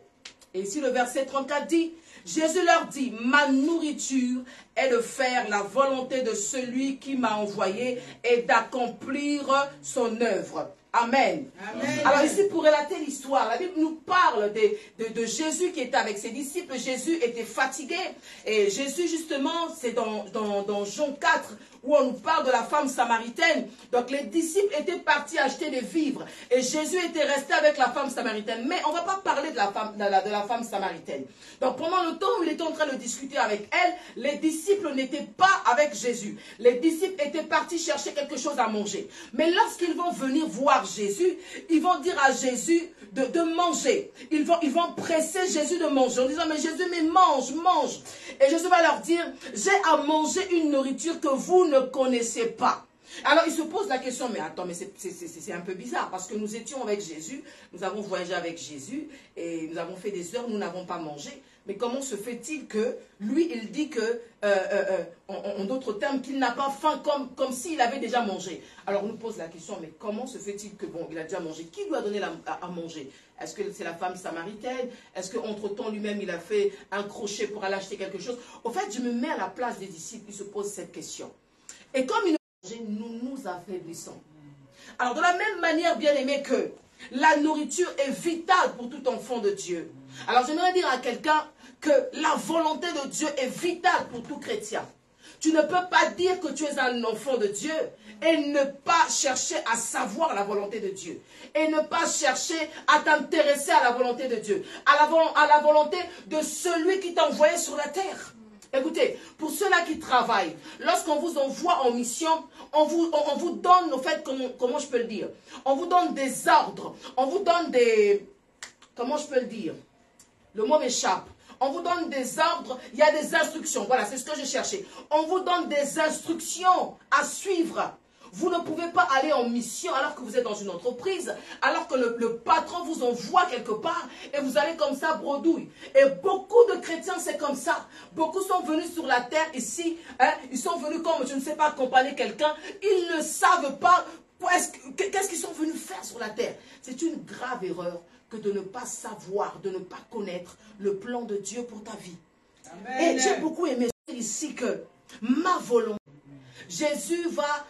Et ici le verset 34 dit, Jésus leur dit, ma nourriture est de faire la volonté de celui qui m'a envoyé et d'accomplir son œuvre. Amen. Amen. Alors ici, pour relater l'histoire, la Bible nous parle de Jésus qui était avec ses disciples. Jésus était fatigué. Et Jésus, justement, c'est dans Jean 4, où on nous parle de la femme samaritaine. Donc les disciples étaient partis acheter des vivres. Et Jésus était resté avec la femme samaritaine. Mais on ne va pas parler de la femme samaritaine. Donc pendant le temps où il était en train de discuter avec elle, les disciples n'étaient pas avec Jésus. Les disciples étaient partis chercher quelque chose à manger. Mais lorsqu'ils vont venir voir Jésus, ils vont dire à Jésus de manger. Ils vont presser Jésus de manger en disant, mais Jésus, mais mange, mange. Et Jésus va leur dire, j'ai à manger une nourriture que vous ne connaissez pas. Alors il se pose la question, mais attends, mais c'est un peu bizarre, parce que nous étions avec Jésus, nous avons voyagé avec Jésus, et nous avons fait des heures, nous n'avons pas mangé. Mais comment se fait-il que, lui, il dit que, en d'autres termes, qu'il n'a pas faim comme s'il avait déjà mangé. Alors on nous pose la question, mais comment se fait-il que, bon, il a déjà mangé? Qui lui a donné à manger? Est-ce que c'est la femme samaritaine? Est-ce qu'entre-temps, lui-même, il a fait un crochet pour aller acheter quelque chose? Au fait, je me mets à la place des disciples, ils se posent cette question. Et comme ils nous mangent, nous nous affaiblissons. Alors de la même manière, bien aimé, que la nourriture est vitale pour tout enfant de Dieu. Alors j'aimerais dire à quelqu'un que la volonté de Dieu est vitale pour tout chrétien. Tu ne peux pas dire que tu es un enfant de Dieu et ne pas chercher à savoir la volonté de Dieu. Et ne pas chercher à t'intéresser à la volonté de Dieu. À la volonté de celui qui t'a envoyé sur la terre. Écoutez, pour ceux-là qui travaillent, lorsqu'on vous envoie en mission, on vous donne, au fait, comment je peux le dire? On vous donne des ordres, on vous donne des... Comment je peux le dire? Le mot m'échappe. On vous donne des ordres, il y a des instructions. Voilà, c'est ce que je cherchais. On vous donne des instructions à suivre. Vous ne pouvez pas aller en mission alors que vous êtes dans une entreprise, alors que le patron vous envoie quelque part et vous allez comme ça bredouille. Et beaucoup de chrétiens, c'est comme ça. Beaucoup sont venus sur la terre ici, hein, ils sont venus comme, je ne sais pas, accompagner quelqu'un. Ils ne savent pas qu'est-ce qu'ils sont venus faire sur la terre. C'est une grave erreur que de ne pas savoir, de ne pas connaître le plan de Dieu pour ta vie. Amen. Et j'ai beaucoup aimé ici que ma volonté, Jésus va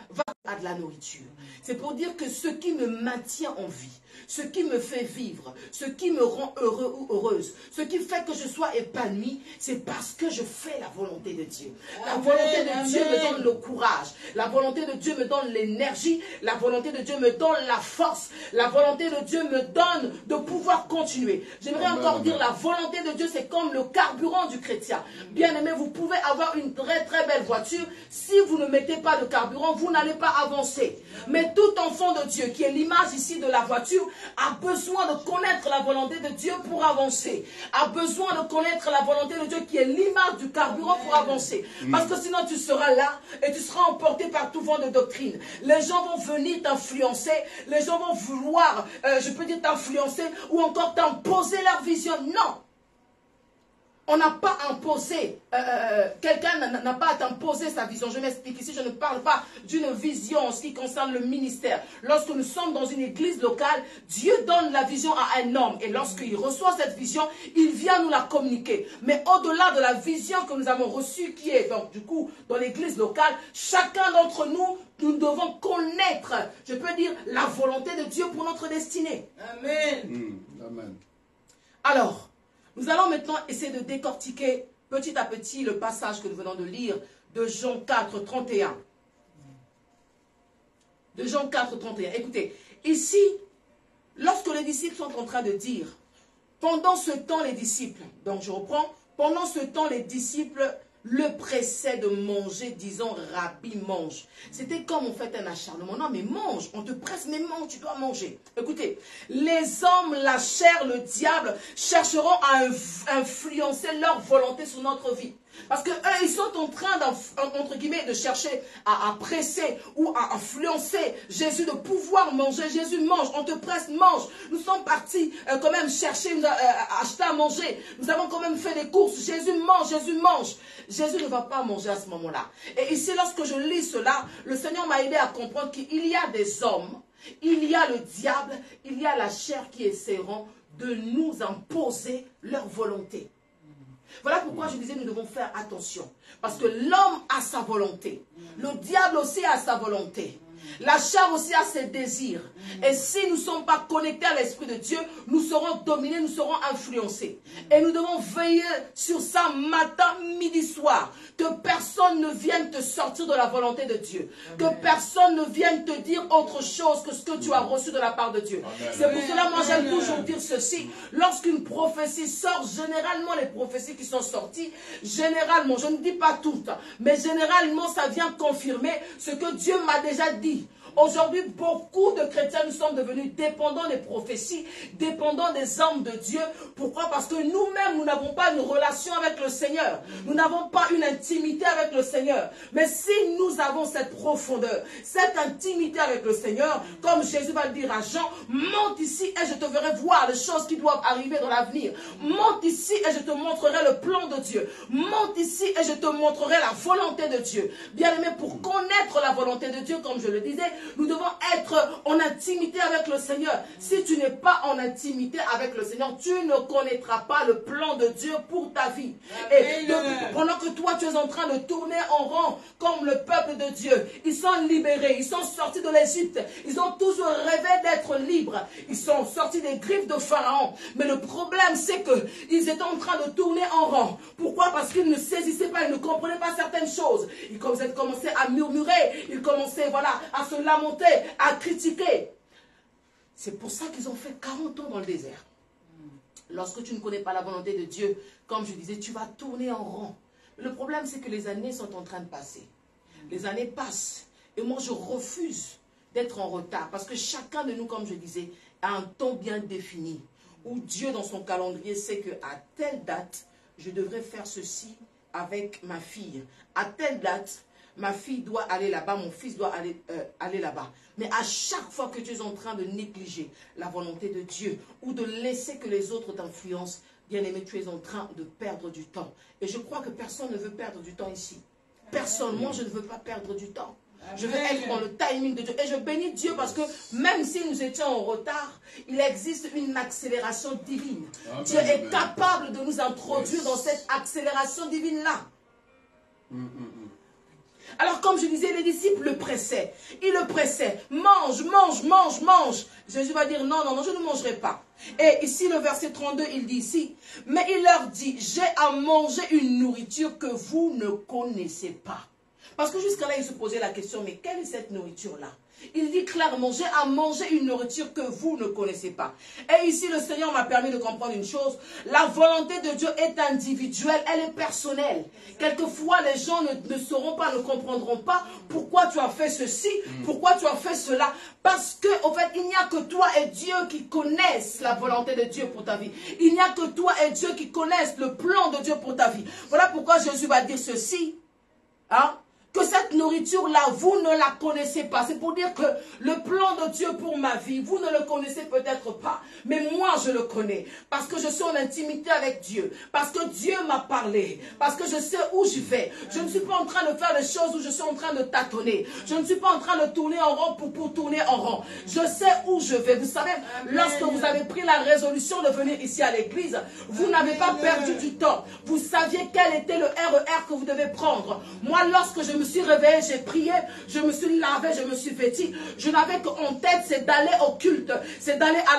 à de la nourriture. C'est pour dire que ce qui me maintient en vie, ce qui me fait vivre, ce qui me rend heureux ou heureuse, ce qui fait que je sois épanouie, c'est parce que je fais la volonté de Dieu. La volonté de Dieu me donne le courage. La volonté de Dieu me donne l'énergie. La volonté de Dieu me donne la force. La volonté de Dieu me donne de pouvoir continuer. J'aimerais encore dire, la volonté de Dieu, c'est comme le carburant du chrétien. Bien aimé, vous pouvez avoir une très très belle voiture. Si vous ne mettez pas de carburant, vous n'allez pas avancer. Mais tout enfant de Dieu, qui est l'image ici de la voiture, a besoin de connaître la volonté de Dieu pour avancer. A besoin de connaître la volonté de Dieu qui est l'image du carburant pour avancer. Parce que sinon tu seras là et tu seras emporté par tout vent de doctrine. Les gens vont venir t'influencer. Les gens vont vouloir, je peux dire t'influencer ou encore t'imposer leur vision. Non. On n'a pas imposé, quelqu'un n'a pas à t'imposer sa vision. Je m'explique ici, je ne parle pas d'une vision en ce qui concerne le ministère. Lorsque nous sommes dans une église locale, Dieu donne la vision à un homme. Et lorsqu'il reçoit cette vision, il vient nous la communiquer. Mais au-delà de la vision que nous avons reçue, qui est donc du coup dans l'église locale, chacun d'entre nous, nous devons connaître, je peux dire, la volonté de Dieu pour notre destinée. Amen. Amen. Alors, nous allons maintenant essayer de décortiquer petit à petit le passage que nous venons de lire de Jean 4, 31. De Jean 4, 31. Écoutez, ici, lorsque les disciples sont en train de dire, pendant ce temps les disciples, donc je reprends, pendant ce temps les disciples le pressaient de manger, disant, Rabbi, mange. C'était comme on fait un acharnement. Non, mais mange, on te presse, mais mange, tu dois manger. Écoutez, les hommes, la chair, le diable chercheront à influencer leur volonté sur notre vie. Parce que eux, ils sont en train, entre guillemets, de chercher à presser ou à influencer Jésus de pouvoir manger. Jésus mange, on te presse, mange. Nous sommes partis quand même chercher, acheter à manger. Nous avons quand même fait des courses. Jésus mange, Jésus mange. Jésus ne va pas manger à ce moment-là. Et ici, lorsque je lis cela, le Seigneur m'a aidé à comprendre qu'il y a des hommes, il y a le diable, il y a la chair qui essaieront de nous imposer leur volonté. Voilà pourquoi je disais nous devons faire attention. Parce que l'homme a sa volonté. Le diable aussi a sa volonté. La chair aussi a ses désirs. Et si nous ne sommes pas connectés à l'Esprit de Dieu, nous serons dominés, nous serons influencés. Et nous devons veiller sur ça matin, midi, soir. Que personne ne vienne te sortir de la volonté de Dieu. Que personne ne vienne te dire autre chose que ce que tu as reçu de la part de Dieu. C'est pour cela, moi j'aime toujours dire ceci. Lorsqu'une prophétie sort, généralement les prophéties qui sont sorties, généralement, je ne dis pas toutes, mais généralement ça vient confirmer ce que Dieu m'a déjà dit. Aujourd'hui, beaucoup de chrétiens, nous sommes devenus dépendants des prophéties, dépendants des hommes de Dieu. Pourquoi? Parce que nous-mêmes, nous n'avons pas une relation avec le Seigneur. Nous n'avons pas une intimité avec le Seigneur. Mais si nous avons cette profondeur, cette intimité avec le Seigneur, comme Jésus va le dire à Jean, monte ici et je te ferai voir les choses qui doivent arriver dans l'avenir. Monte ici et je te montrerai le plan de Dieu. Monte ici et je te montrerai la volonté de Dieu. Bien aimé, pour connaître la volonté de Dieu, comme je le disais, nous devons être en intimité avec le Seigneur. Si tu n'es pas en intimité avec le Seigneur, tu ne connaîtras pas le plan de Dieu pour ta vie. Et pendant que toi, tu es en train de tourner en rond comme le peuple de Dieu, ils sont libérés, ils sont sortis de l'Égypte, ils ont toujours rêvé d'être libres, ils sont sortis des griffes de Pharaon. Mais le problème, c'est qu'ils étaient en train de tourner en rond. Pourquoi? Parce qu'ils ne saisissaient pas, ils ne comprenaient pas certaines choses. Ils commençaient à murmurer, ils commençaient à se lamenter, à critiquer. C'est pour ça qu'ils ont fait 40 ans dans le désert. Lorsque tu ne connais pas la volonté de Dieu, comme je disais, tu vas tourner en rond. Le problème, c'est que les années sont en train de passer. Les années passent. Et moi, je refuse d'être en retard. Parce que chacun de nous, comme je disais, a un temps bien défini. Où Dieu, dans son calendrier, sait qu'à telle date, je devrais faire ceci avec ma fille. À telle date, ma fille doit aller là-bas, mon fils doit aller là-bas. Mais à chaque fois que tu es en train de négliger la volonté de Dieu ou de laisser que les autres t'influencent, bien-aimé, tu es en train de perdre du temps. Et je crois que personne ne veut perdre du temps ici. Personne, moi je ne veux pas perdre du temps. Je veux être dans le timing de Dieu. Et je bénis Dieu parce que même si nous étions en retard, il existe une accélération divine. Amen. Dieu est capable de nous introduire dans cette accélération divine-là. Alors comme je disais, les disciples le pressaient. Ils le pressaient. Mange, mange, mange, mange. Jésus va dire non, non, non, je ne mangerai pas. Et ici le verset 32, il dit ici, mais il leur dit, j'ai à manger une nourriture que vous ne connaissez pas. Parce que jusqu'à là, il se posait la question, mais quelle est cette nourriture-là? Il dit clairement, j'ai à manger une nourriture que vous ne connaissez pas. Et ici, le Seigneur m'a permis de comprendre une chose. La volonté de Dieu est individuelle, elle est personnelle. Quelquefois, les gens ne sauront pas, ne comprendront pas pourquoi tu as fait ceci, pourquoi tu as fait cela. Parce que, en fait, il n'y a que toi et Dieu qui connaissent la volonté de Dieu pour ta vie. Il n'y a que toi et Dieu qui connaissent le plan de Dieu pour ta vie. Voilà pourquoi Jésus va dire ceci. Hein? Que cette nourriture-là, vous ne la connaissez pas. C'est pour dire que le plan de Dieu pour ma vie, vous ne le connaissez peut-être pas. Mais moi, je le connais. Parce que je suis en intimité avec Dieu. Parce que Dieu m'a parlé. Parce que je sais où je vais. Je ne suis pas en train de faire des choses où je suis en train de tâtonner. Je ne suis pas en train de tourner en rond pour tourner en rond. Je sais où je vais. Vous savez, lorsque vous avez pris la résolution de venir ici à l'église, vous n'avez pas perdu du temps. Vous saviez quel était le RER que vous devez prendre. Moi, lorsque je me suis réveillé, j'ai prié, je me suis lavé, je me suis vêtu. Je n'avais qu'en tête, c'est d'aller au culte, c'est d'aller à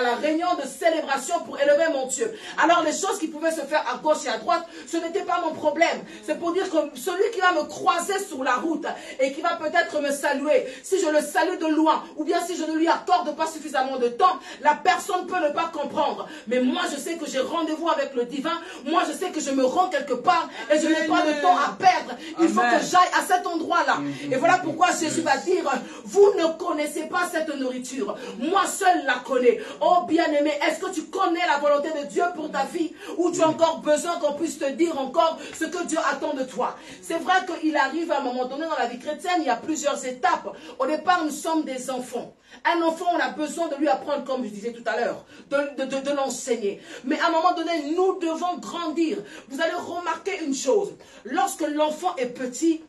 la réunion de célébration pour élever mon Dieu. Alors les choses qui pouvaient se faire à gauche et à droite, ce n'était pas mon problème. C'est pour dire que celui qui va me croiser sur la route et qui va peut-être me saluer, si je le salue de loin, ou bien si je ne lui accorde pas suffisamment de temps, la personne peut ne pas comprendre. Mais moi, je sais que j'ai rendez-vous avec le divin. Moi, je sais que je me rends quelque part et je n'ai pas de temps à perdre. Il faut que j'aille à cet endroit-là. Et voilà pourquoi Jésus va dire, vous ne connaissez pas cette nourriture. Moi seul la connais. Oh bien-aimé, est-ce que tu connais la volonté de Dieu pour ta vie? Ou tu as encore besoin qu'on puisse te dire encore ce que Dieu attend de toi? C'est vrai qu'il arrive à un moment donné dans la vie chrétienne, il y a plusieurs étapes. Au départ, nous sommes des enfants. Un enfant, on a besoin de lui apprendre, comme je disais tout à l'heure, de l'enseigner. Mais à un moment donné, nous devons grandir. Vous allez remarquer une chose. Lorsque l'enfant est petit,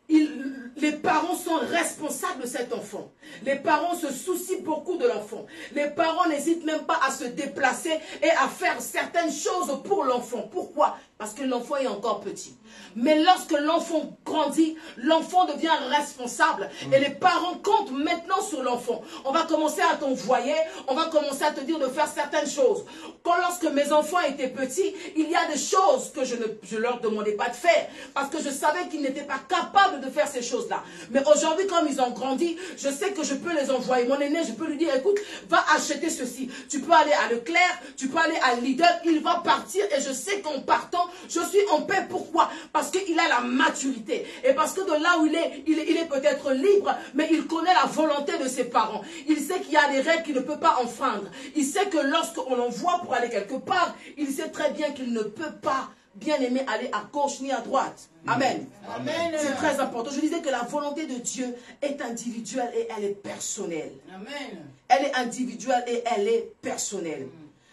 les parents sont responsables de cet enfant. Les parents se soucient beaucoup de l'enfant. Les parents n'hésitent même pas à se déplacer et à faire certaines choses pour l'enfant. Pourquoi? Parce que l'enfant est encore petit. Mais lorsque l'enfant grandit, l'enfant devient responsable. Et les parents comptent maintenant sur l'enfant. On va commencer à t'envoyer, on va commencer à te dire de faire certaines choses. Lorsque mes enfants étaient petits, il y a des choses que je ne leur demandais pas de faire. Parce que je savais qu'ils n'étaient pas capables de faire ces choses-là. Mais aujourd'hui, comme ils ont grandi, je sais que je peux les envoyer. Mon aîné, je peux lui dire, écoute, va acheter ceci. Tu peux aller à Leclerc, tu peux aller à Lidl, il va partir. Et je sais qu'en partant, je suis en paix. Pourquoi? Parce qu'il a la maturité. Et parce que de là où il est peut-être libre, mais il connaît la volonté de ses parents. Il sait qu'il y a des règles qu'il ne peut pas enfreindre. Il sait que lorsqu'on l'envoie pour aller quelque part, il sait très bien qu'il ne peut pas, bien aimé, aller à gauche ni à droite. Amen. Amen. C'est très important. Je disais que la volonté de Dieu est individuelle et elle est personnelle. Amen. Elle est individuelle et elle est personnelle.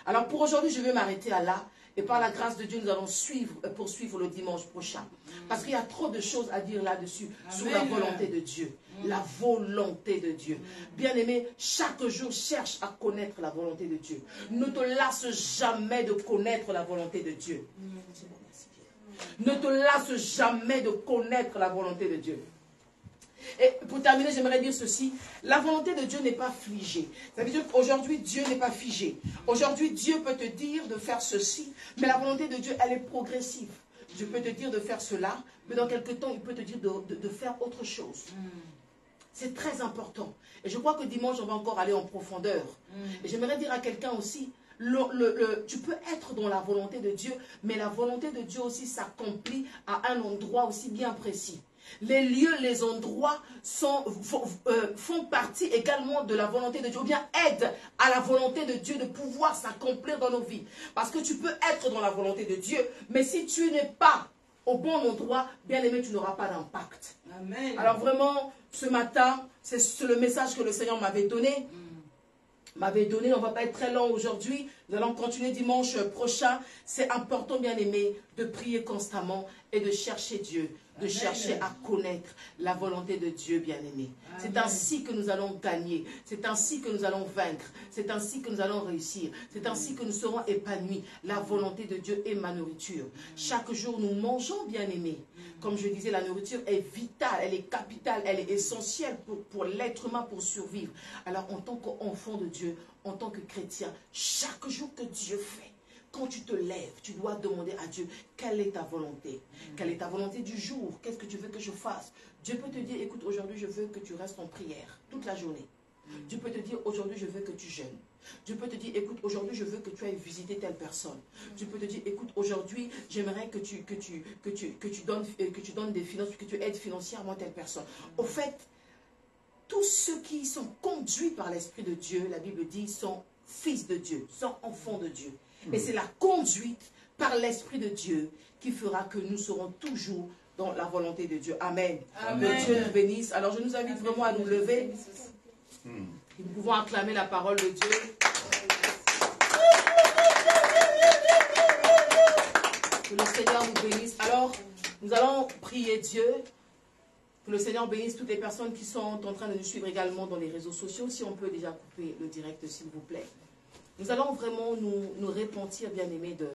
Alors pour aujourd'hui, je vais m'arrêter à là. Et par la grâce de Dieu, nous allons poursuivre le dimanche prochain. Parce qu'il y a trop de choses à dire là-dessus, sur la volonté de Dieu. La volonté de Dieu. Bien-aimé, chaque jour, cherche à connaître la volonté de Dieu. Ne te lasse jamais de connaître la volonté de Dieu. Ne te lasse jamais de connaître la volonté de Dieu. Et pour terminer, j'aimerais dire ceci. La volonté de Dieu n'est pas figée. Ça veut dire qu'aujourd'hui, Dieu n'est pas figé. Aujourd'hui, Dieu peut te dire de faire ceci, mais la volonté de Dieu, elle est progressive. Dieu peut te dire de faire cela, mais dans quelques temps, il peut te dire de faire autre chose. C'est très important. Et je crois que dimanche, on va encore aller en profondeur. Et j'aimerais dire à quelqu'un aussi, tu peux être dans la volonté de Dieu, mais la volonté de Dieu aussi s'accomplit à un endroit aussi bien précis. Les lieux, les endroits font partie également de la volonté de Dieu, ou bien aident à la volonté de Dieu de pouvoir s'accomplir dans nos vies. Parce que tu peux être dans la volonté de Dieu, mais si tu n'es pas au bon endroit, bien aimé, tu n'auras pas d'impact. Amen. Alors vraiment, ce matin, c'est le message que le Seigneur m'avait donné. On ne va pas être très long aujourd'hui. Nous allons continuer dimanche prochain. C'est important, bien aimé, de prier constamment et de chercher Dieu, de chercher à connaître la volonté de Dieu, bien aimé. C'est ainsi que nous allons gagner. C'est ainsi que nous allons vaincre. C'est ainsi que nous allons réussir. C'est ainsi que nous serons épanouis. La volonté de Dieu est ma nourriture. Chaque jour, nous mangeons, bien aimé. Comme je disais, la nourriture est vitale, elle est capitale, elle est essentielle pour l'être humain pour survivre. Alors, en tant qu'enfant de Dieu, en tant que chrétien, chaque jour que Dieu fait, quand tu te lèves, tu dois demander à Dieu, quelle est ta volonté? Quelle est ta volonté du jour? Qu'est-ce que tu veux que je fasse? Dieu peut te dire, écoute, aujourd'hui, je veux que tu restes en prière toute la journée. Dieu peut te dire, aujourd'hui, je veux que tu jeûnes. Dieu peut te dire, écoute, aujourd'hui, je veux que tu ailles visiter telle personne. Dieu peut te dire, écoute, aujourd'hui, j'aimerais que tu donnes des finances, que tu aides financièrement telle personne. Au fait, tous ceux qui sont conduits par l'Esprit de Dieu, la Bible dit, sont fils de Dieu, sont enfants de Dieu. Et c'est la conduite par l'Esprit de Dieu qui fera que nous serons toujours dans la volonté de Dieu. Amen. Amen. Que Dieu nous bénisse. Alors, je nous invite vraiment à nous lever. Nous pouvons acclamer la parole de Dieu. Que le Seigneur nous bénisse. Alors, nous allons prier Dieu. Que le Seigneur bénisse toutes les personnes qui sont en train de nous suivre également dans les réseaux sociaux. Si on peut déjà couper le direct, s'il vous plaît. Nous allons vraiment nous repentir, bien-aimés, de